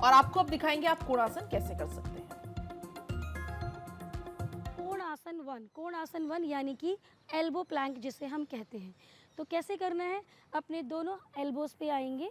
और आपको अब दिखाएंगे आप कोणासन कैसे कर सकते हैं। कोण आसन 1 यानी कि एल्बो प्लैंक जिसे हम कहते हैं। तो कैसे करना है, अपने दोनों एल्बोज पे आएंगे,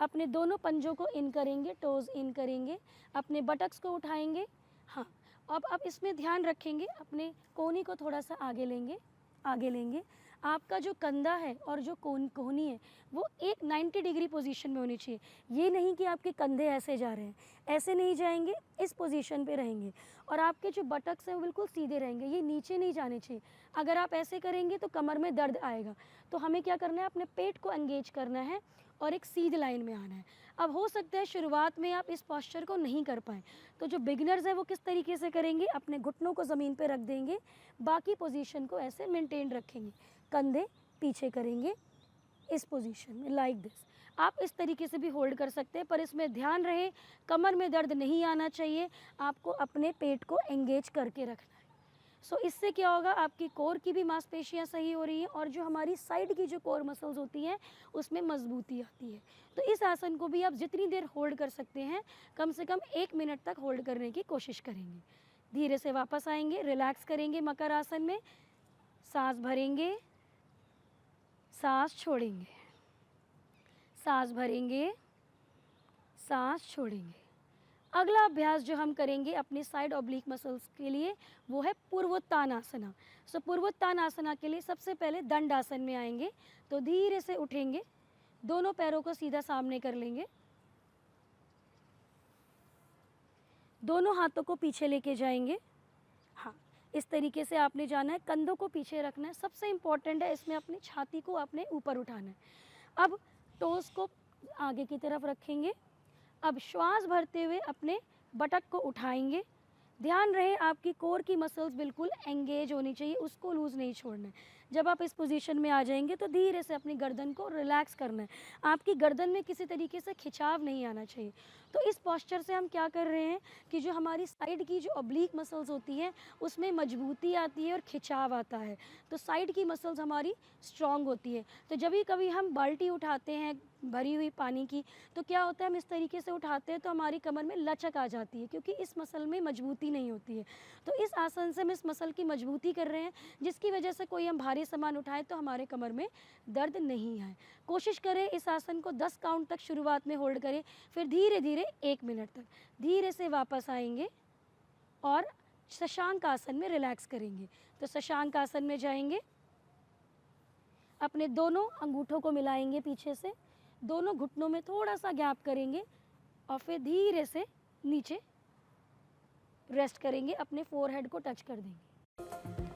अपने दोनों पंजों को इन करेंगे, टोज इन करेंगे, अपने बटक्स को उठाएंगे। हाँ, अब इसमें ध्यान रखेंगे, अपने कोहनी को थोड़ा सा आगे लेंगे। आपका जो कंधा है और जो कोहनी है वो एक 90 डिग्री पोजीशन में होनी चाहिए। ये नहीं कि आपके कंधे ऐसे जा रहे हैं, ऐसे नहीं जाएंगे, इस पोजीशन पे रहेंगे। और आपके जो बटक्स हैं वो बिल्कुल सीधे रहेंगे, ये नीचे नहीं जाने चाहिए। अगर आप ऐसे करेंगे तो कमर में दर्द आएगा। तो हमें क्या करना है, अपने पेट को एंगेज करना है और एक सीधी लाइन में आना है। अब हो सकता है शुरुआत में आप इस पॉस्चर को नहीं कर पाएँ, तो जो बिगिनर्स है वो किस तरीके से करेंगे, अपने घुटनों को ज़मीन पे रख देंगे, बाकी पोजीशन को ऐसे मेंटेन रखेंगे, कंधे पीछे करेंगे इस पोजीशन में, लाइक दिस। आप इस तरीके से भी होल्ड कर सकते हैं, पर इसमें ध्यान रहे कमर में दर्द नहीं आना चाहिए, आपको अपने पेट को एंगेज करके रखना है। सो इससे क्या होगा, आपकी कोर की भी मांसपेशियां सही हो रही हैं और जो हमारी साइड की जो कोर मसल्स होती हैं उसमें मजबूती आती है। तो इस आसन को भी आप जितनी देर होल्ड कर सकते हैं, कम से कम 1 मिनट तक होल्ड करने की कोशिश करेंगे। धीरे से वापस आएंगे, रिलैक्स करेंगे मकर आसन में, सांस भरेंगे, सांस छोड़ेंगे, सांस भरेंगे, सांस छोड़ेंगे। अगला अभ्यास जो हम करेंगे अपनी साइड ऑब्लिक मसल्स के लिए वो है पूर्वोत्तानासना। सो पूर्वोत्तानासना के लिए सबसे पहले दंडासन में आएंगे। तो धीरे से उठेंगे, दोनों पैरों को सीधा सामने कर लेंगे, दोनों हाथों को पीछे लेके जाएंगे। हाँ, इस तरीके से आपने जाना है, कंधों को पीछे रखना है। सबसे इम्पॉर्टेंट है इसमें अपनी छाती को आपने ऊपर उठाना है। अब टोस को आगे की तरफ रखेंगे। अब श्वास भरते हुए अपने बटक को उठाएंगे। ध्यान रहे आपकी कोर की मसल्स बिल्कुल एंगेज होनी चाहिए, उसको लूज़ नहीं छोड़ना है। जब आप इस पोजीशन में आ जाएंगे तो धीरे से अपनी गर्दन को रिलैक्स करना है। आपकी गर्दन में किसी तरीके से खिंचाव नहीं आना चाहिए। तो इस पोस्चर से हम क्या कर रहे हैं कि जो हमारी साइड की जो ऑब्लिक मसल्स होती हैं उसमें मजबूती आती है और खिंचाव आता है। तो साइड की मसल्स हमारी स्ट्रॉन्ग होती है। तो जब भी कभी हम बाल्टी उठाते हैं भरी हुई पानी की, तो क्या होता है, हम इस तरीके से उठाते हैं तो हमारी कमर में लचक आ जाती है, क्योंकि इस मसल में मजबूती नहीं होती है। तो इस आसन से हम इस मसल की मजबूती कर रहे हैं, जिसकी वजह से कोई हम भारी सामान उठाए तो हमारे कमर में दर्द नहीं आए। कोशिश करें इस आसन को 10 काउंट तक शुरुआत में होल्ड करें, फिर धीरे धीरे 1 मिनट तक। धीरे से वापस आएंगे और शशांक आसन में रिलैक्स करेंगे। तो शशांक आसन में जाएंगे, अपने दोनों अंगूठों को मिलाएंगे पीछे से, दोनों घुटनों में थोड़ा सा गैप करेंगे और फिर धीरे से नीचे रेस्ट करेंगे, अपने फोरहेड को टच कर देंगे।